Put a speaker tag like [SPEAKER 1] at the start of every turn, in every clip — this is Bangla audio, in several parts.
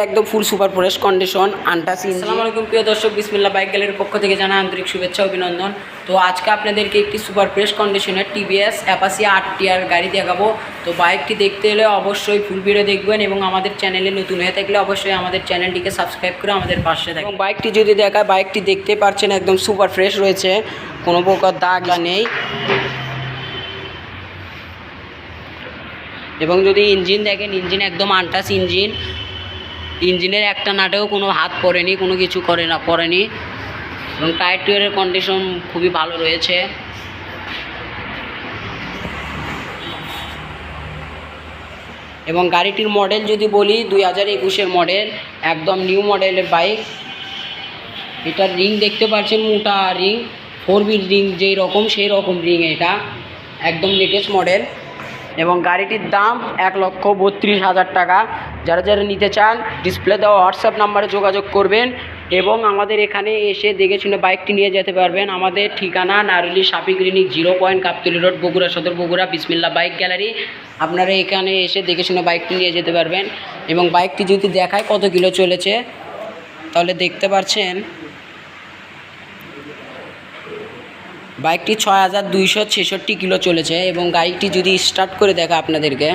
[SPEAKER 1] একদম full super fresh condition untouch engine.
[SPEAKER 2] আসসালামু আলাইকুম প্রিয় দর্শক, বিসমিল্লাহ বাইক গ্যালারির পক্ষ থেকে জানাই আন্তরিক শুভেচ্ছা অভিনন্দন। তো আজকে আপনাদেরকে একটি সুপার ফ্রেশ কন্ডিশনের টিভিএস অ্যাপাচি RTR গাড়ি দেখাবো। তো বাইকটি দেখতে হলে অবশ্যই ফুল ভিডিও দেখবেন এবং আমাদের চ্যানেলে নতুন হয়ে থাকলে অবশ্যই আমাদের চ্যানেলটিকে সাবস্ক্রাইব করে আমাদের পাশে থাকবেন।
[SPEAKER 1] এবং বাইকটি যদি দেখায়, বাইকটি দেখতে পাচ্ছেন একদম সুপার ফ্রেশ রয়েছে, কোনো প্রকার দাগ নেই। এবং যদি ইঞ্জিন দেখেন, ইঞ্জিন একদম আনটাচ ইঞ্জিনের একটা নাটেও কোনো হাত পড়েনি, কোনো কিছু পড়েনি। এবং টায়ার টুয়ারের কন্ডিশন খুবই ভালো রয়েছে। এবং গাড়িটির মডেল যদি বলি 2021-এর মডেল, একদম নিউ মডেলের বাইক। এটার রিং দেখতে পাচ্ছেন, মোটা রিং, 4 হুইল রিং যেই রকম সেই রকম রিং, এটা একদম লেটেস্ট মডেল। এবং গাড়িটির দাম 1,32,000 টাকা। যারা যারা নিতে চান ডিসপ্লে দেওয়া হোয়াটসঅ্যাপ নাম্বারে যোগাযোগ করবেন এবং আমাদের এখানে এসে দেখে শুনে বাইকটি নিয়ে যেতে পারবেন। আমাদের ঠিকানা Naruli Safi clinic, 0 point Gabtali road, Bogura Sadar, Bogura, বিসমিল্লাহ বাইক গ্যালারি। আপনারা এখানে এসে দেখে শুনে বাইকটি নিয়ে যেতে পারবেন। এবং বাইকটি যদি দেখায় কত কিলো চলেছে, তাহলে দেখতে পাচ্ছেন বাইকটি 6,266 কিলো চলেছে। এবং গাড়িটি যদি স্টার্ট করে দেখা আপনাদেরকে,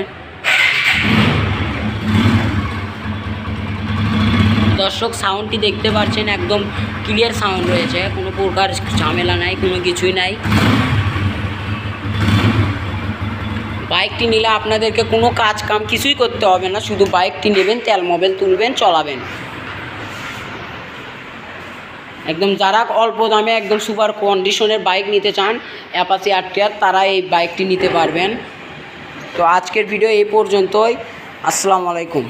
[SPEAKER 1] দর্শক সাউন্ডটি দেখতে পাচ্ছেন, একদম ক্লিয়ার সাউন্ড রয়েছে, কোনো প্রকার ঝামেলা নাই, কোনো কিছুই নাই। বাইকটি নিলে আপনাদেরকে কোনো কাজ কাম কিছুই করতে হবে না, শুধু বাইকটি নেবেন, তেল মোবিল তুলবেন, চালাবেন। একদম যারা অল্প দামে একদম সুপার কন্ডিশনের বাইক নিতে চান, অ্যাপাচি RTR, তারা এই বাইকটি নিতে পারবেন। তো আজকের ভিডিও এই পর্যন্তই। আসসালামু আলাইকুম।